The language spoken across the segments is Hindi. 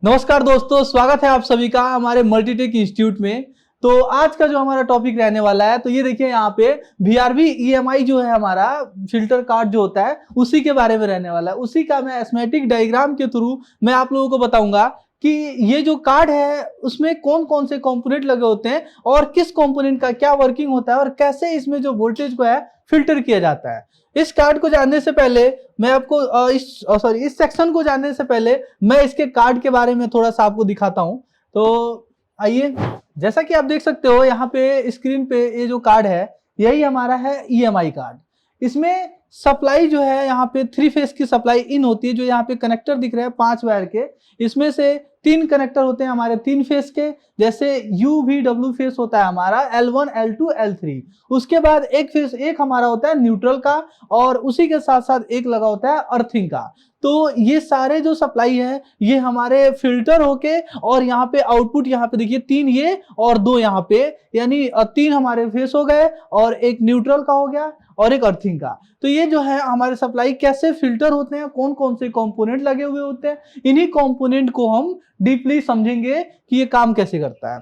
नमस्कार दोस्तों, स्वागत है आप सभी का हमारे मल्टीटेक इंस्टीट्यूट में। तो आज का जो हमारा टॉपिक रहने वाला है, तो ये देखिए यहाँ पे VRV EMI जो है हमारा फिल्टर कार्ड जो होता है उसी के बारे में रहने वाला है। उसी का मैं एस्मेटिक डायग्राम के थ्रू मैं आप लोगों को बताऊंगा कि ये जो कार्ड है उसमें कौन कौन से कंपोनेंट लगे होते हैं और किस कंपोनेंट का क्या वर्किंग होता है और कैसे इसमें जो वोल्टेज को है फिल्टर किया जाता है। इस कार्ड को जानने से पहले मैं आपको इस सेक्शन को जानने से पहले मैं इसके कार्ड के बारे में थोड़ा सा आपको दिखाता हूं। तो आइए, जैसा कि आप देख सकते हो यहाँ पे स्क्रीन पे ये जो कार्ड है यही हमारा है EMI कार्ड। इसमें सप्लाई जो है यहाँ पे 3 फेस की सप्लाई इन होती है। जो यहाँ पे कनेक्टर दिख रहे हैं 5 वायर के, इसमें से 3 कनेक्टर होते हैं हमारे 3 फेस के, जैसे UVW फेस होता है हमारा L1 L2 L3। उसके बाद एक हमारा होता है न्यूट्रल का और उसी के साथ साथ एक लगा होता है अर्थिंग का। तो ये सारे जो सप्लाई है ये हमारे फिल्टर होके और यहाँ पे आउटपुट यहाँ पे देखिए 3 ये और 2 यहाँ पे, यानी 3 हमारे फेस हो गए और एक न्यूट्रल का हो गया और एक अर्थिंग का। तो ये जो है हमारे सप्लाई कैसे फिल्टर होते हैं, कौन कौन से कंपोनेंट लगे हुए होते हैं, इन्हीं कंपोनेंट को हम डीपली समझेंगे कि ये काम कैसे करता है।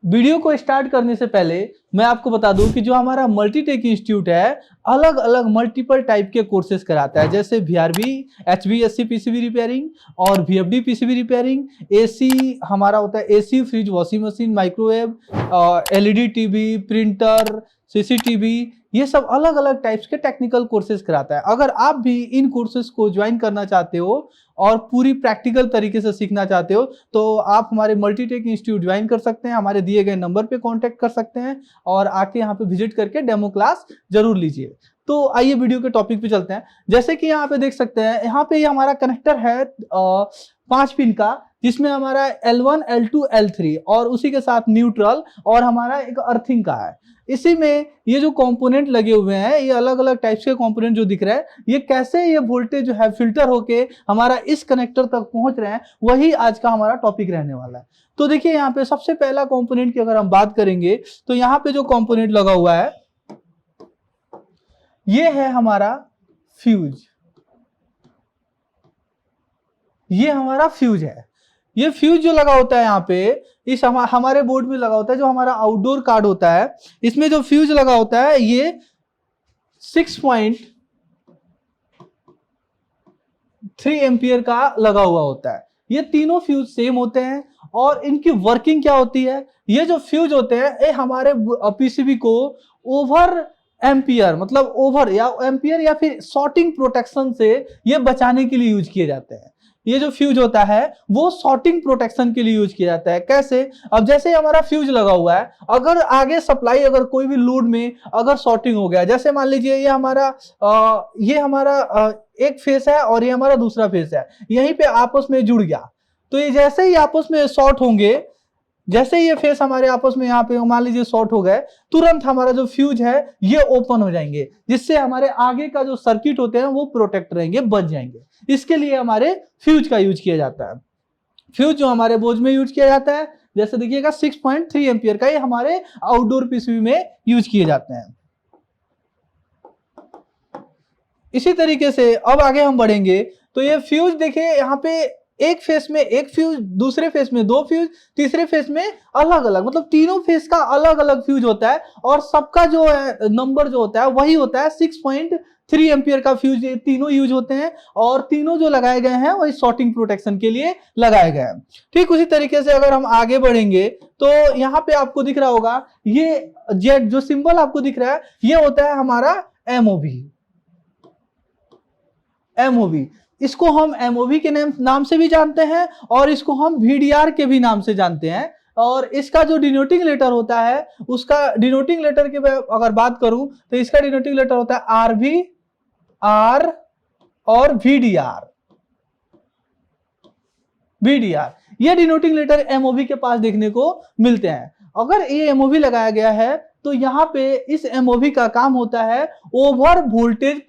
वीडियो को स्टार्ट करने से पहले मैं आपको बता दूं कि जो हमारा मल्टीटेक इंस्टीट्यूट है अलग अलग मल्टीपल टाइप के कोर्सेज कराता है, जैसे VRV HVAC PCB रिपेयरिंग और VFD PCB रिपेयरिंग, AC हमारा होता है AC fridge washing machine microwave, LED TV printer CCTV, ये सब अलग अलग टाइप्स के टेक्निकल कोर्सेज कराता है। अगर आप भी इन कोर्सेज को ज्वाइन करना चाहते हो और पूरी प्रैक्टिकल तरीके से सीखना चाहते हो तो आप हमारे मल्टीटेक इंस्टीट्यूट ज्वाइन कर सकते हैं। हमारे दिए गए नंबर पे कांटेक्ट कर सकते हैं और आके यहाँ पे विजिट करके डेमो क्लास जरूर लीजिए। तो आइए वीडियो के टॉपिक पे चलते हैं। जैसे कि यहाँ पे देख सकते हैं, यहाँ पे ये हमारा कनेक्टर है 5 पिन का, जिसमें हमारा L1 L2 L3 और उसी के साथ न्यूट्रल और हमारा एक अर्थिंग का है। इसी में ये जो कंपोनेंट लगे हुए हैं, ये अलग अलग टाइप्स के कंपोनेंट जो दिख रहे हैं, ये कैसे ये वोल्टेज जो है फिल्टर होके हमारा इस कनेक्टर तक पहुंच रहे हैं, वही आज का हमारा टॉपिक रहने वाला है। तो देखिए यहाँ पे सबसे पहला कंपोनेंट की अगर हम बात करेंगे तो यहाँ पे जो कंपोनेंट लगा हुआ है ये है हमारा फ्यूज। ये हमारा फ्यूज है। ये फ्यूज जो लगा होता है यहाँ पे इस हमारे बोर्ड में लगा होता है, जो हमारा आउटडोर कार्ड होता है इसमें जो फ्यूज लगा होता है ये 6.3 एम्पियर का लगा हुआ होता है। ये तीनों फ्यूज सेम होते हैं और इनकी वर्किंग क्या होती है, ये जो फ्यूज होते हैं ये हमारे PCB को ओवर एम्पियर मतलब ओवर या एम्पियर या फिर शॉर्टिंग प्रोटेक्शन से ये बचाने के लिए यूज किए जाते हैं। ये जो फ्यूज होता है वो शॉर्टिंग प्रोटेक्शन के लिए यूज किया जाता है। कैसे? अब जैसे हमारा फ्यूज लगा हुआ है, अगर आगे सप्लाई अगर कोई भी लोड में अगर शॉर्टिंग हो गया, जैसे मान लीजिए ये हमारा एक फेस है और ये हमारा दूसरा फेस है, यहीं पे आपस में जुड़ गया, तो ये जैसे ही आपस में शॉर्ट होंगे, जैसे ये फेस हमारे आपस में यहाँ पे मान लीजिए शॉर्ट हो गए, तुरंत हमारा जो फ्यूज है ये ओपन हो जाएंगे, जिससे हमारे आगे का जो सर्किट होते हैं वो प्रोटेक्ट रहेंगे, बच जाएंगे। इसके लिए हमारे फ्यूज का यूज किया जाता है। फ्यूज जो हमारे बोर्ड में यूज किया जाता है, जैसे देखिएगा 6.3 एम्पियर का, ये हमारे आउटडोर PCB में यूज किए जाते हैं। इसी तरीके से अब आगे हम बढ़ेंगे तो ये फ्यूज देखिए यहाँ पे एक फेस में एक फ्यूज, दूसरे फेस में 2 फ्यूज, तीसरे फेस में अलग अलग, मतलब तीनों फेस का अलग अलग फ्यूज होता है और सबका जो है नंबर जो होता है वही होता है 6.3 एम्पियर का फ्यूज। तीनों यूज होते हैं और तीनों जो लगाए गए हैं वही शॉर्टिंग प्रोटेक्शन के लिए लगाए गए हैं। ठीक उसी तरीके से अगर हम आगे बढ़ेंगे तो यहाँ पे आपको दिख रहा होगा ये जेड जो सिंबल आपको दिख रहा है ये होता है हमारा MOV। इसको हम MOV के नाम से भी जानते हैं और इसको हम VDR के भी नाम से जानते हैं। और इसका जो डिनोटिंग लेटर होता है, उसका डिनोटिंग लेटर की अगर बात करूं तो इसका डिनोटिंग लेटर होता है RV, R और VDR। ये डिनोटिंग लेटर MOV के पास देखने को मिलते हैं। अगर ये MOV लगाया गया है तो यहाँ पे इस MOV का काम होता है ओवर वोल्टेज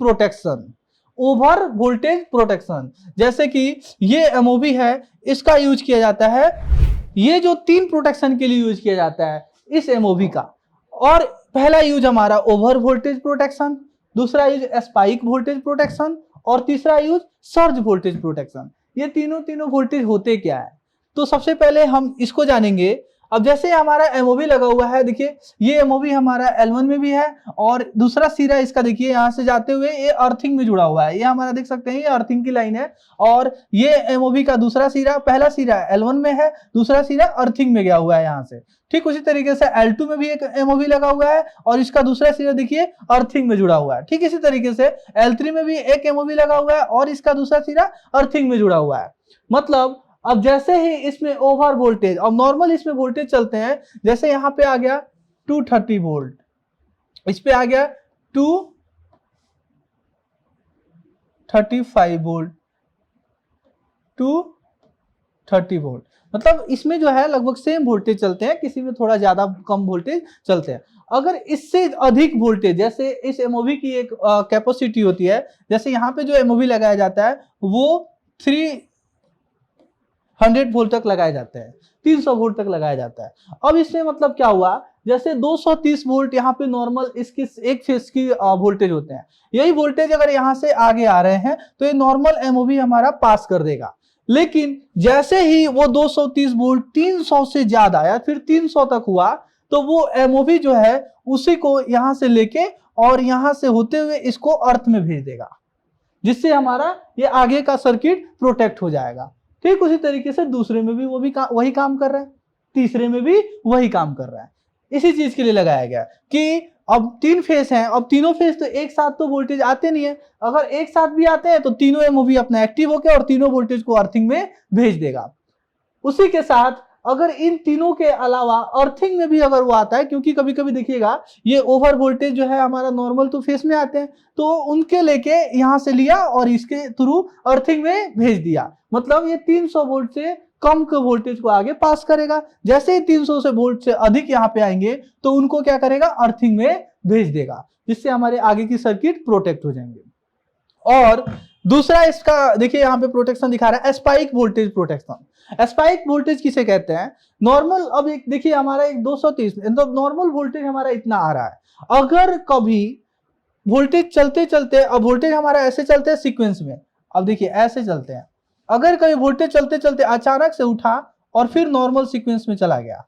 प्रोटेक्शन। जैसे कि ये MOV है, इसका यूज किया जाता है, ये जो 3 प्रोटेक्शन के लिए यूज किया जाता है इस MOV का। और पहला यूज हमारा ओवर वोल्टेज प्रोटेक्शन, दूसरा यूज स्पाइक वोल्टेज प्रोटेक्शन और तीसरा यूज सर्ज वोल्टेज प्रोटेक्शन। ये तीनों तीनों वोल्टेज होते क्या है? तो सबसे पहले हम इसको जानेंगे। अब जैसे हमारा एमओवी लगा हुआ है, देखिए ये एमओवी हमारा L1 में भी है और दूसरा सिरा इसका देखिए यहाँ से जाते हुए ये अर्थिंग में जुड़ा हुआ है, ये हमारा देख सकते हैं ये अर्थिंग की लाइन है। और ये एमओवी का दूसरा सिरा, पहला सिरा L1 में है, दूसरा सिरा अर्थिंग में गया हुआ है यहाँ से। ठीक उसी तरीके से L2 में भी एक एमओवी लगा हुआ है और इसका दूसरा सिरा देखिए अर्थिंग में जुड़ा हुआ है। ठीक इसी तरीके से L3 में भी एक एमओवी लगा हुआ है और इसका दूसरा सिरा अर्थिंग में जुड़ा हुआ है। मतलब अब जैसे ही इसमें ओवर वोल्टेज, अब नॉर्मल इसमें वोल्टेज चलते हैं, जैसे यहाँ पे आ गया 230 वोल्ट, इस पे आ गया 235 वोल्ट, 230 वोल्ट, मतलब इसमें जो है लगभग सेम वोल्टेज चलते हैं, किसी में थोड़ा ज्यादा कम वोल्टेज चलते हैं। अगर इससे अधिक वोल्टेज, जैसे इस एमओवी की एक कैपेसिटी होती है, जैसे यहाँ पे जो एमओवी लगाया जाता है वो 300 वोल्ट तक लगाए जाते हैं, 300 वोल्ट तक लगाया जाता है। अब इसमें मतलब क्या हुआ, जैसे 230 वोल्ट यहाँ पे नॉर्मल इसकी एक फेज की वोल्टेज होते हैं, यही वोल्टेज अगर यहाँ से आगे आ रहे हैं तो ये नॉर्मल एमओवी हमारा पास कर देगा। लेकिन जैसे ही वो 230 वोल्ट 300 से ज्यादा या फिर 300 तक हुआ तो वो एमओवी जो है उसी को यहाँ से लेके और यहाँ से होते हुए इसको अर्थ में भेज देगा, जिससे हमारा ये आगे का सर्किट प्रोटेक्ट हो जाएगा। ठीक उसी तरीके से दूसरे में भी वही काम कर रहा है, तीसरे में भी वही काम कर रहा है। इसी चीज के लिए लगाया गया कि अब 3 फेस हैं, अब तीनों फेस तो एक साथ तो वोल्टेज आते नहीं है, अगर एक साथ भी आते हैं तो तीनों एमओवी अपना एक्टिव होकर और तीनों वोल्टेज को अर्थिंग में भेज देगा। उसी के साथ अगर इन तीनों के अलावा अर्थिंग में भी अगर वो आता है, क्योंकि कभी कभी देखिएगा ये ओवर वोल्टेज जो है हमारा नॉर्मल तो फेस में आते हैं, तो उनके लेके यहां से लिया और इसके थ्रू अर्थिंग में भेज दिया, मतलब ये 300 वोल्ट से कम के वोल्टेज को आगे पास करेगा। जैसे ही 300 से वोल्ट से अधिक यहाँ पे आएंगे तो उनको क्या करेगा, अर्थिंग में भेज देगा, जिससे हमारे आगे की सर्किट प्रोटेक्ट हो जाएंगे। और दूसरा इसका देखिए यहाँ पे प्रोटेक्शन दिखा रहा है, spike voltage protection. Spike voltage किसे कहते हैं? नॉर्मल, अब एक देखिए हमारा एक 230 नॉर्मल वोल्टेज हमारा इतना आ रहा है, अगर कभी वोल्टेज चलते चलते, अब वोल्टेज हमारा ऐसे चलते हैं सीक्वेंस में, अब देखिए ऐसे चलते हैं, अगर कभी वोल्टेज चलते चलते अचानक से उठा और फिर नॉर्मल सीक्वेंस में चला गया,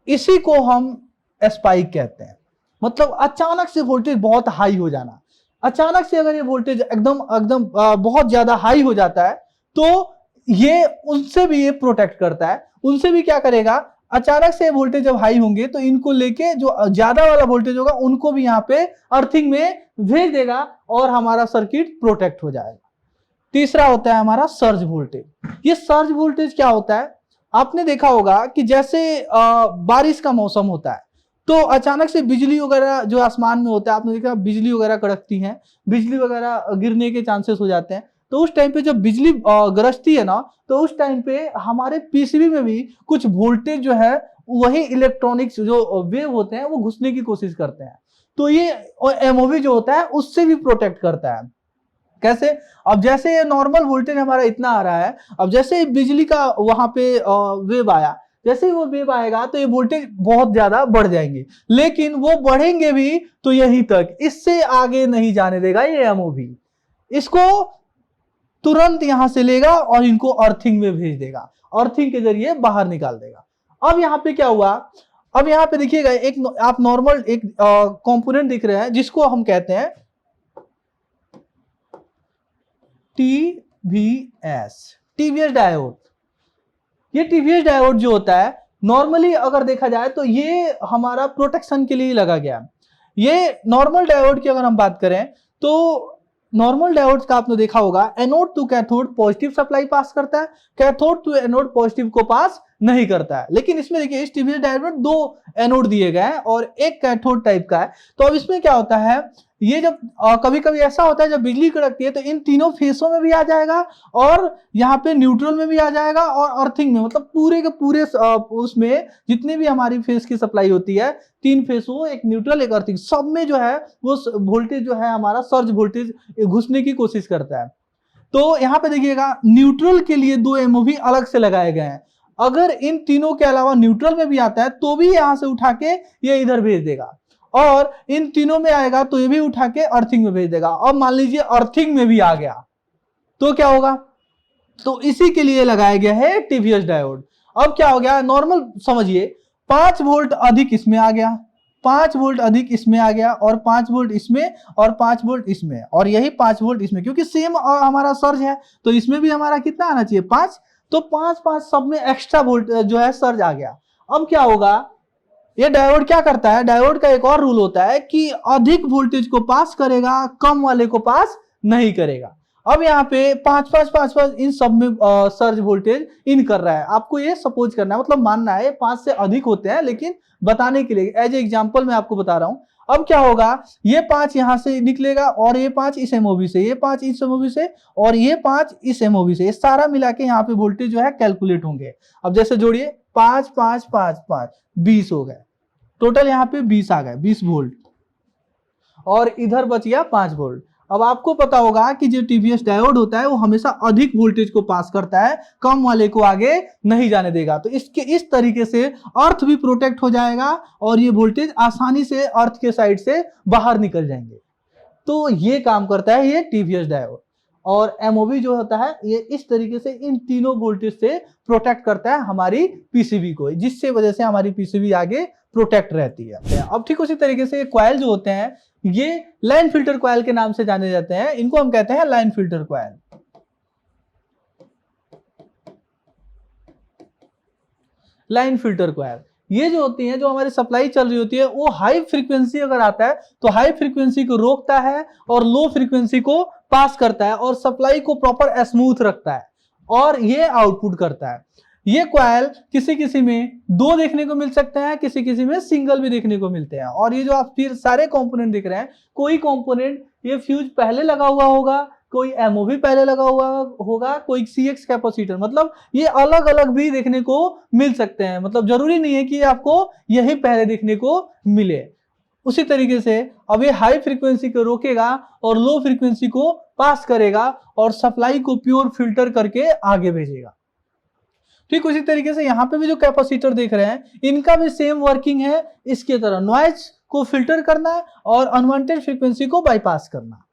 इसी को हम स्पाइक कहते हैं। मतलब अचानक से वोल्टेज बहुत हाई हो जाना, अचानक से अगर ये वोल्टेज एकदम एकदम बहुत ज्यादा हाई हो जाता है तो ये उनसे भी ये प्रोटेक्ट करता है। उनसे भी क्या करेगा, अचानक से वोल्टेज जब हाई होंगे तो इनको लेके जो ज्यादा वाला वोल्टेज होगा उनको भी यहाँ पे अर्थिंग में भेज देगा और हमारा सर्किट प्रोटेक्ट हो जाएगा। तीसरा होता है हमारा सर्ज वोल्टेज। ये सर्ज वोल्टेज क्या होता है, आपने देखा होगा कि जैसे बारिश का मौसम होता है तो अचानक से बिजली वगैरह जो आसमान में होता है, आपने देखा बिजली वगैरह कड़कती है, बिजली वगैरह गिरने के चांसेस हो जाते हैं, तो उस टाइम पे जब बिजली गरजती है ना तो उस टाइम पे हमारे पीसीबी में भी कुछ वोल्टेज जो है वही इलेक्ट्रॉनिक्स जो वेव होते हैं वो घुसने की कोशिश करते हैं, तो ये एमओवी जो होता है उससे भी प्रोटेक्ट करता है। कैसे, अब जैसे ये नॉर्मल वोल्टेज हमारा इतना आ रहा है, अब जैसे बिजली का वहां पे वेव आया, जैसे ही वो वेव आएगा तो ये वोल्टेज बहुत ज्यादा बढ़ जाएंगे, लेकिन वो बढ़ेंगे भी तो यहीं तक, इससे आगे नहीं जाने देगा ये एमओवी, इसको तुरंत यहां से लेगा और इनको अर्थिंग में भेज देगा, अर्थिंग के जरिए बाहर निकाल देगा। अब यहाँ पे क्या हुआ, अब यहाँ पे देखिएगा एक आप नॉर्मल एक कंपोनेंट दिख रहे हैं जिसको हम कहते हैं टीवीएस डायोड। ये टीवीएस डायोड जो होता है नॉर्मली अगर देखा जाए तो ये हमारा प्रोटेक्शन के लिए लगा गया। ये नॉर्मल डायोड की अगर हम बात करें तो नॉर्मल डायोड का आपने देखा होगा, anode to cathode positive supply pass करता है, कैथोड टू एनोड पॉजिटिव को पास नहीं करता है। लेकिन इसमें देखिए इस टीवीएस डायोड में 2 एनोड दिए गए हैं और एक कैथोड टाइप का है। तो अब इसमें क्या होता है, ये जब कभी कभी ऐसा होता है जब बिजली कड़कती है तो इन तीनों फेसों में भी आ जाएगा और यहाँ पे न्यूट्रल में भी आ जाएगा और अर्थिंग में, मतलब पूरे के पूरे उसमें जितने भी हमारी फेस की सप्लाई होती है, 3 फेस हो, एक न्यूट्रल एक अर्थिंग, सब में जो है वो वोल्टेज जो है हमारा सर्ज वोल्टेज घुसने की कोशिश करता है। तो यहाँ पे देखिएगा न्यूट्रल के लिए 2 एमओवी अलग से लगाए गए हैं, अगर इन तीनों के अलावा न्यूट्रल में भी आता है तो भी यहां से उठा के ये इधर भेज देगा, और इन तीनों में आएगा तो ये भी उठा के अर्थिंग में भेज देगा। अब मान लीजिए अर्थिंग में भी आ गया तो क्या होगा, तो इसी के लिए लगाया गया है टीवीएस डायोड। अब क्या हो गया, नॉर्मल समझिए, 5 वोल्ट अधिक इसमें आ गया, 5 वोल्ट अधिक इसमें आ गया, और 5 वोल्ट इसमें, और 5 वोल्ट इसमें, और यही 5 वोल्ट इसमें, क्योंकि सेम हमारा सर्ज है तो इसमें भी हमारा कितना आना चाहिए, 5। तो 5 सब में एक्स्ट्रा वोल्ट जो है सर्ज आ गया। अब क्या होगा, ये डायोड क्या करता है, डायोड का एक और रूल होता है कि अधिक वोल्टेज को पास करेगा, कम वाले को पास नहीं करेगा। अब यहाँ पे 5 इन सब में सर्ज वोल्टेज इन कर रहा है। आपको ये सपोज करना है, मतलब मानना है 5 से अधिक होते हैं, लेकिन बताने के लिए एज ए एग्जांपल मैं आपको बता रहा हूं। अब क्या होगा, ये 5 यहां से निकलेगा, और ये 5 इस एमओबी से, ये 5 इस एमओबी से, और ये 5 इस एमओबी से, ये सारा मिला के यहाँ पे वोल्टेज जो है कैलकुलेट होंगे। अब जैसे जोड़िए 5 5 5 5 20 हो गए, टोटल यहाँ पे 20 आ गए, 20 वोल्ट, और इधर बच गया 5 वोल्ट। अब आपको पता होगा कि जो टीवीएस डायोड होता है वो हमेशा अधिक वोल्टेज को पास करता है, कम वाले को आगे नहीं जाने देगा। तो इसके इस तरीके से अर्थ भी प्रोटेक्ट हो जाएगा, और ये वोल्टेज आसानी से अर्थ के साइड से बाहर निकल जाएंगे। तो ये काम करता है ये टीवीएस डायोड। और एमओबी जो होता है ये इस तरीके से इन तीनों वोल्टेज से प्रोटेक्ट करता है हमारी पीसीबी को, जिससे वजह से हमारी पीसीबी आगे प्रोटेक्ट रहती है। अब ठीक उसी तरीके से कॉइल जो होते हैं ये लाइन फिल्टर कॉइल के नाम से जाने जाते हैं, इनको हम कहते हैं line filter coil. Line filter coil ये जो होती है, जो हमारी सप्लाई चल रही होती है, वो हाई फ्रीक्वेंसी अगर आता है तो हाई फ्रीक्वेंसी को रोकता है और लो फ्रीक्वेंसी को पास करता है, और सप्लाई को प्रॉपर स्मूथ रखता है, और ये आउटपुट करता है। ये कॉइल किसी किसी में 2 देखने को मिल सकते हैं, किसी किसी में सिंगल भी देखने को मिलते हैं। और ये जो आप फिर सारे कंपोनेंट दिख रहे हैं, कोई कंपोनेंट ये फ्यूज पहले लगा हुआ होगा, कोई एमओवी पहले लगा हुआ होगा, कोई सीएक्स कैपेसिटर, मतलब ये अलग अलग भी देखने को मिल सकते हैं। मतलब जरूरी नहीं है कि आपको यही पहले देखने को मिले। उसी तरीके से अब ये हाई फ्रीक्वेंसी को रोकेगा और लो फ्रीक्वेंसी को पास करेगा, और सप्लाई को प्योर फिल्टर करके आगे भेजेगा। ठीक उसी तरीके से यहाँ पे भी जो कैपेसिटर देख रहे हैं, इनका भी सेम वर्किंग है इसके तरह, नॉइज को फिल्टर करना और अनवांटेड फ्रीक्वेंसी को बाईपास करना।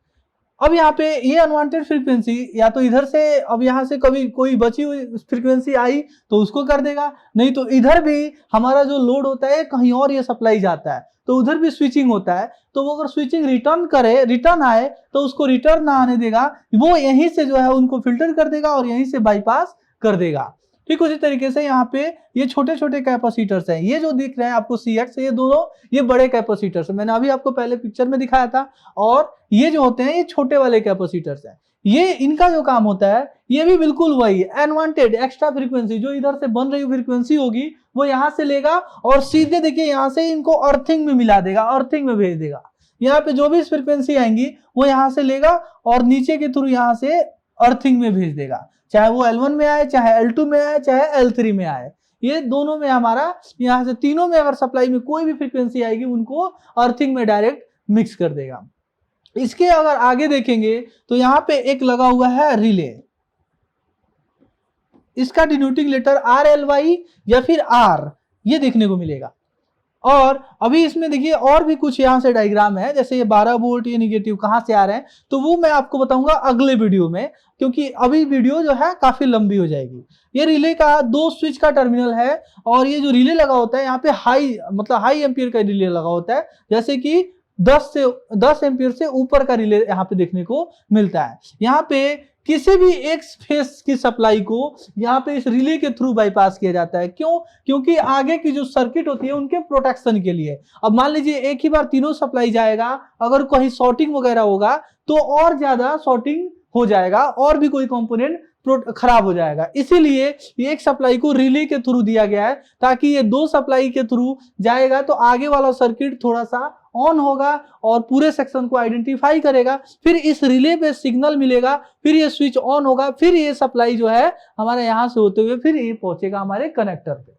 अब यहाँ पे ये अनवांटेड फ्रीक्वेंसी या तो इधर से, अब यहाँ से कभी कोई बची हुई फ्रीक्वेंसी आई तो उसको कर देगा, नहीं तो इधर भी हमारा जो लोड होता है कहीं और ये सप्लाई जाता है तो उधर भी स्विचिंग होता है, तो वो अगर स्विचिंग रिटर्न आए तो उसको रिटर्न ना आने देगा, वो यहीं से जो है उनको फिल्टर कर देगा और यहीं से बाईपास कर देगा। ठीक उसी तरीके से यहाँ पे ये छोटे छोटे कैपेसिटर्स हैं, ये जो दिख रहे हैं आपको सीएक्स, ये दोनों ये बड़े कैपेसिटर्स, मैंने अभी आपको पहले पिक्चर में दिखाया था, और ये जो होते हैं ये छोटे वाले कैपेसिटर्स हैं। ये इनका जो काम होता है ये भी बिल्कुल वही अनवांटेड एक्स्ट्रा फ्रीक्वेंसी, जो इधर से बन रही फ्रीक्वेंसी होगी वो यहाँ से लेगा और सीधे देखिए यहाँ से इनको अर्थिंग में मिला देगा, अर्थिंग में भेज देगा। यहाँ पे जो भी फ्रीक्वेंसी आएंगी वो यहाँ से लेगा और नीचे के थ्रू यहाँ से अर्थिंग में भेज देगा, चाहे वो L1 में आए, चाहे L2 में आए, चाहे L3 में आए। ये दोनों में हमारा यहाँ से तीनों में अगर सप्लाई में कोई भी फ्रीक्वेंसी आएगी उनको अर्थिंग में डायरेक्ट मिक्स कर देगा। इसके अगर आगे देखेंगे तो यहाँ पे एक लगा हुआ है रिले, इसका डिनोटिंग लेटर RLY या फिर R ये देखने को मिलेगा। और अभी इसमें देखिए और भी कुछ यहाँ से डायग्राम है, जैसे ये 12 वोल्ट ये निगेटिव कहाँ से आ रहे हैं, तो वो मैं आपको बताऊंगा अगले वीडियो में, क्योंकि अभी वीडियो जो है काफी लंबी हो जाएगी। ये रिले का 2 स्विच का टर्मिनल है, और ये जो रिले लगा होता है यहाँ पे हाई एम्पियर का रिले लगा होता है, जैसे कि 10 एम्पियर से ऊपर का रिले यहाँ पे देखने को मिलता है। यहाँ पे किसी भी एक फेस की सप्लाई को यहाँ पे इस रिले के थ्रू बाईपास किया जाता है। क्यों? क्योंकि आगे की जो सर्किट होती है उनके प्रोटेक्शन के लिए। अब मान लीजिए एक ही बार तीनों सप्लाई जाएगा, अगर कहीं शॉर्टिंग वगैरह होगा तो और ज्यादा शॉर्टिंग हो जाएगा और भी कोई कंपोनेंट खराब हो जाएगा। इसीलिए ये एक सप्लाई को रिले के थ्रू दिया गया है, ताकि ये 2 सप्लाई के थ्रू जाएगा तो आगे वाला सर्किट थोड़ा सा ऑन होगा और पूरे सेक्शन को आइडेंटिफाई करेगा, फिर इस रिले पे सिग्नल मिलेगा, फिर ये स्विच ऑन होगा, फिर ये सप्लाई जो है हमारे यहां से होते हुए फिर ये पहुंचेगा हमारे कनेक्टर पे।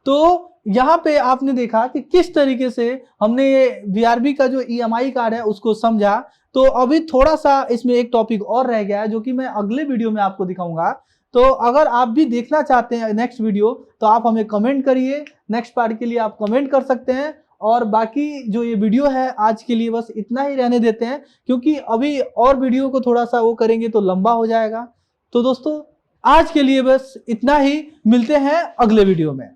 तो यहाँ पे आपने देखा कि किस तरीके से हमने ये VRB का जो EMI कार्ड है उसको समझा। तो अभी थोड़ा सा इसमें एक टॉपिक और रह गया है जो कि मैं अगले वीडियो में आपको दिखाऊंगा। तो अगर आप भी देखना चाहते हैं नेक्स्ट वीडियो तो आप हमें कमेंट करिए, नेक्स्ट पार्ट के लिए आप कमेंट कर सकते हैं। और बाकी जो ये वीडियो है आज के लिए बस इतना ही रहने देते हैं, क्योंकि अभी और वीडियो को थोड़ा सा वो करेंगे तो लंबा हो जाएगा। तो दोस्तों आज के लिए बस इतना ही, मिलते हैं अगले वीडियो में।